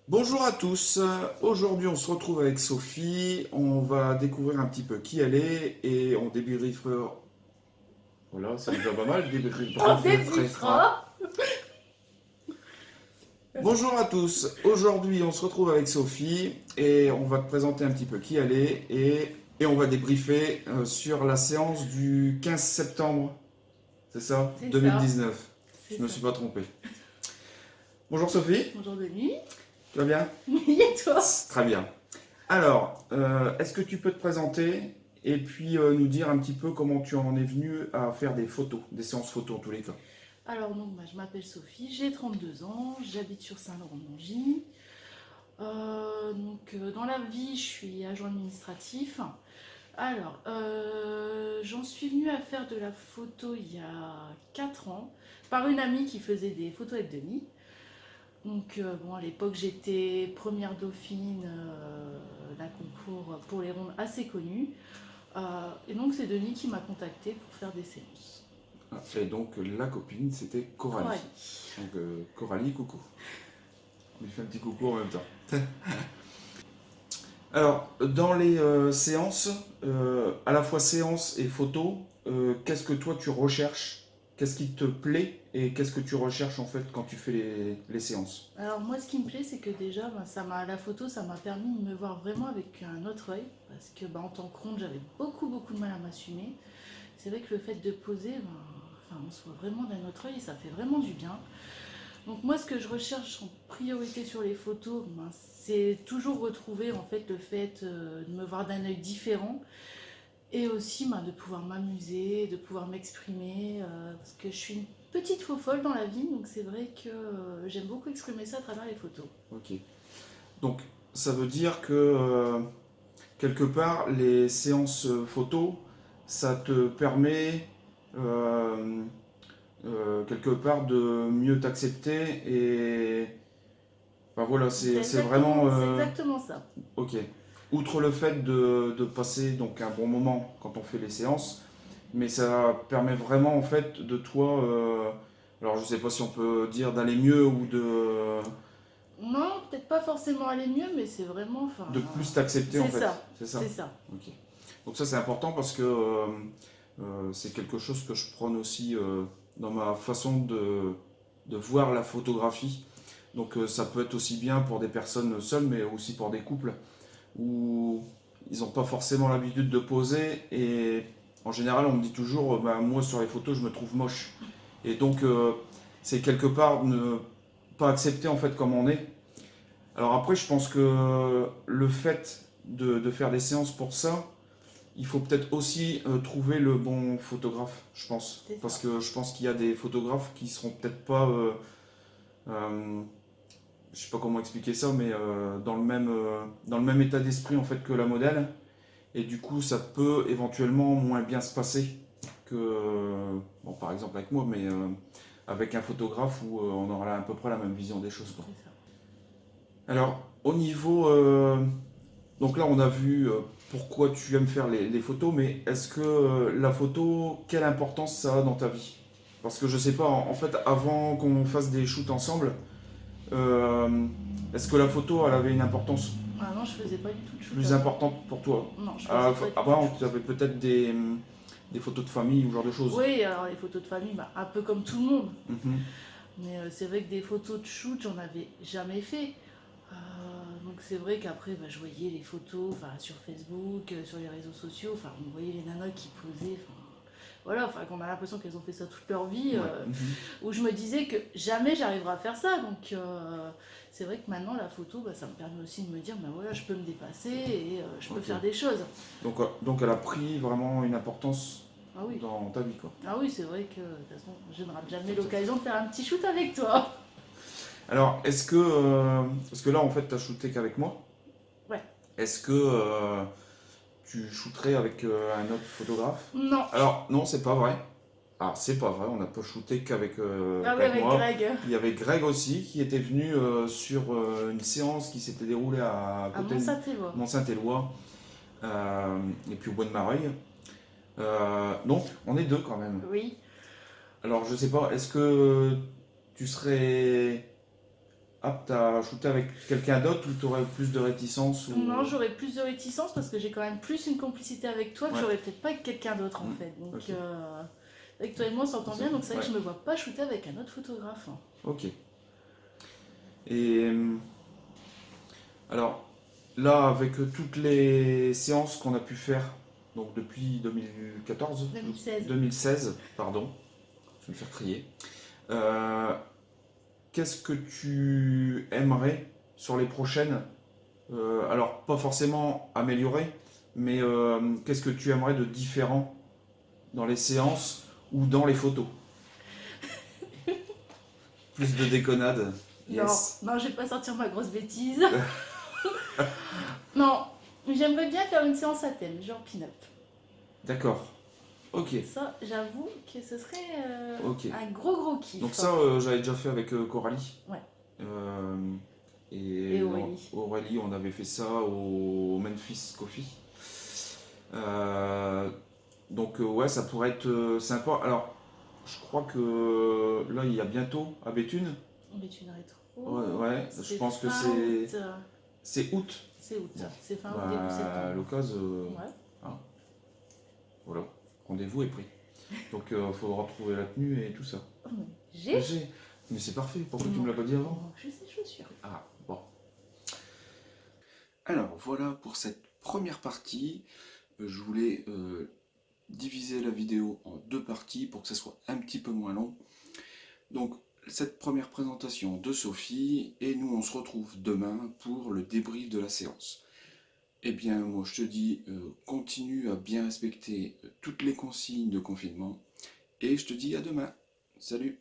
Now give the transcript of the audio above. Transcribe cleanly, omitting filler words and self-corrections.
Bonjour à tous, aujourd'hui on se retrouve avec Sophie, on va découvrir un petit peu qui elle est et on débriefera, voilà c'est déjà pas mal, On débriefera. débriefera. Bonjour à tous, aujourd'hui on se retrouve avec Sophie et on va te présenter un petit peu qui elle est et on va débriefer sur la séance du 15 septembre, c'est ça, C'est ça. 2019, C'est je me ça. suis pas trompé. Bonjour Sophie, Bonjour Denis. tu vas bien? Oui, et toi? Très bien. Alors, est-ce que tu peux te présenter et puis nous dire un petit peu comment tu en es venu à faire des photos, des séances photos en tous les cas? Alors, donc, je m'appelle Sophie, j'ai 32 ans, j'habite sur Saint-Laurent-de-Mongy. Dans la vie, je suis agent administratif. Alors, j'en suis venue à faire de la photo il y a 4 ans par une amie qui faisait des photos avec Denis. À l'époque, j'étais première dauphine d'un concours pour les rondes assez connu. Et donc, c'est Denis qui m'a contacté pour faire des séances. Ah, et donc la copine, c'était Coralie. Coralie. Donc Coralie, coucou. On lui fait un petit coucou en même temps. Alors, dans les séances, à la fois séances et photos, qu'est-ce que toi tu recherches? Qu'est-ce qui te plaît et qu'est-ce que tu recherches en fait quand tu fais les séances? Alors, moi, ce qui me plaît, c'est que déjà, la photo, ça m'a permis de me voir vraiment avec un autre œil. Parce que, en tant que ronde, j'avais beaucoup de mal à m'assumer. C'est vrai que le fait de poser, on se voit vraiment d'un autre œil et ça fait vraiment du bien. Donc moi, ce que je recherche en priorité sur les photos, c'est toujours retrouver en fait le fait de me voir d'un œil différent et aussi de pouvoir m'amuser, de pouvoir m'exprimer, parce que je suis une petite faux folle dans la vie, donc c'est vrai que j'aime beaucoup exprimer ça à travers les photos. Ok. Donc, ça veut dire que quelque part, les séances photos, ça te permet euh, quelque part de mieux t'accepter et enfin, voilà, c'est vraiment C'est exactement ça. ok. Outre le fait de passer donc un bon moment quand on fait les séances, mais ça permet vraiment en fait de toi, alors je sais pas si on peut dire d'aller mieux ou Non, peut-être pas forcément aller mieux, mais c'est vraiment, de plus t'accepter en c'est fait, ça, c'est ça? c'est ça. Ok. Donc ça c'est important parce que c'est quelque chose que je prône aussi dans ma façon de voir la photographie. Donc ça peut être aussi bien pour des personnes seules mais aussi pour des couples où ils n'ont pas forcément l'habitude de poser et en général on me dit toujours bah, moi sur les photos je me trouve moche. Et donc c'est quelque part ne pas accepter en fait comme on est. Alors après je pense que le fait de faire des séances pour ça, il faut peut-être aussi trouver le bon photographe, je pense. C'est Parce ça. que je pense qu'il y a des photographes qui seront peut-être pas, euh, je sais pas comment expliquer ça, mais dans le même état d'esprit en fait que la modèle. Et du coup, ça peut éventuellement moins bien se passer que, bon, par exemple avec moi, mais avec un photographe où on aura à peu près la même vision des choses, quoi. C'est ça. Alors, au niveau donc là, on a vu pourquoi tu aimes faire les photos, mais est-ce que la photo, quelle importance ça a dans ta vie? Parce que je sais pas, en fait, avant qu'on fasse des shoots ensemble, euh, est-ce que la photo, elle avait une importance Ah non, je faisais pas du tout de shoot plus avant. importante pour toi? Non, je faisais pas du tout de Avant, tu shoot. avais peut-être des photos de famille ou ce genre de choses. Oui, alors les photos de famille, un peu comme tout le monde. Mhm. Mais c'est vrai que des photos de shoot, j'en avais jamais fait. Euh, donc c'est vrai qu'après, je voyais les photos sur Facebook, sur les réseaux sociaux. On voyait les nanas qui posaient. Voilà, qu'on a l'impression qu'elles ont fait ça toute leur vie. Ouais. Mhm. Où je me disais que jamais j'arriverai à faire ça. Donc c'est vrai que maintenant, la photo, ça me permet aussi de me dire, voilà, je peux me dépasser et je peux Ok. faire des choses. Donc elle a pris vraiment une importance Ah oui. dans ta vie, quoi. Ah oui, c'est vrai que de toute façon, je ne rate jamais l'occasion de faire un petit shoot avec toi. Alors, est-ce que là, en fait, tu as shooté qu'avec moi? Ouais. Est-ce que tu shooterais avec un autre photographe? Non. Alors, non, c'est pas vrai. Ah, c'est pas vrai, on n'a pas shooté Ah oui, qu'avec avec moi. Greg. Il y avait Greg aussi qui était venu sur une séance qui s'était déroulée à À côté de Mont-Saint-Éloi. Mont-Saint-Éloi et puis au Bois de Mareuil. Donc, on est deux quand même. Oui. Alors, je sais pas, est-ce que tu serais apte à shooter avec quelqu'un d'autre ou tu aurais plus de réticence ou... Non, j'aurais plus de réticence parce que j'ai quand même plus une complicité avec toi que Ouais. j'aurais peut-être pas avec quelqu'un d'autre en Mm. fait. Donc, Ok. avec toi et moi on s'entend bien, donc c'est vrai que Ouais. je me vois pas shooter avec un autre photographe, hein. Ok. Et alors, là, avec toutes les séances qu'on a pu faire, donc depuis 2014, 2016. 2016, pardon, je vais me faire crier. Euh, Qu'est-ce que tu aimerais sur les prochaines? Alors, pas forcément améliorer, mais qu'est-ce que tu aimerais de différent dans les séances ou dans les photos? Plus de déconnade. Non, Yes. non, je vais pas sortir ma grosse bêtise. Non, j'aimerais bien faire une séance à thème, genre pin-up. D'accord. Ok. Ça, j'avoue que ce serait Ok. un gros kiff. Donc ça, j'avais déjà fait avec Coralie. Ouais. Et Et Aurélie. Aurélie, on avait fait ça au Memphis Coffee. Donc ouais, ça pourrait être sympa. Alors, je crois que là, il y a bientôt à Béthune. Mais tu n'arrêtes trop. Ouais, je C'est pense que fin c'est... août. C'est août. C'est août. Bon. C'est fin août, Bah, début à septembre. l'occasion, Ouais. hein, voilà, rendez-vous est pris. Donc il faudra trouver la tenue et tout ça. J'ai. Mais c'est parfait, pourquoi tu me l'as pas dit avant? Je sais, chaussures. Ah, bon. Alors voilà pour cette première partie. Je voulais diviser la vidéo en deux parties pour que ça soit un petit peu moins long. Donc cette première présentation de Sophie et nous on se retrouve demain pour le débrief de la séance. Eh bien moi je te dis continue à bien respecter toutes les consignes de confinement et je te dis à demain. Salut!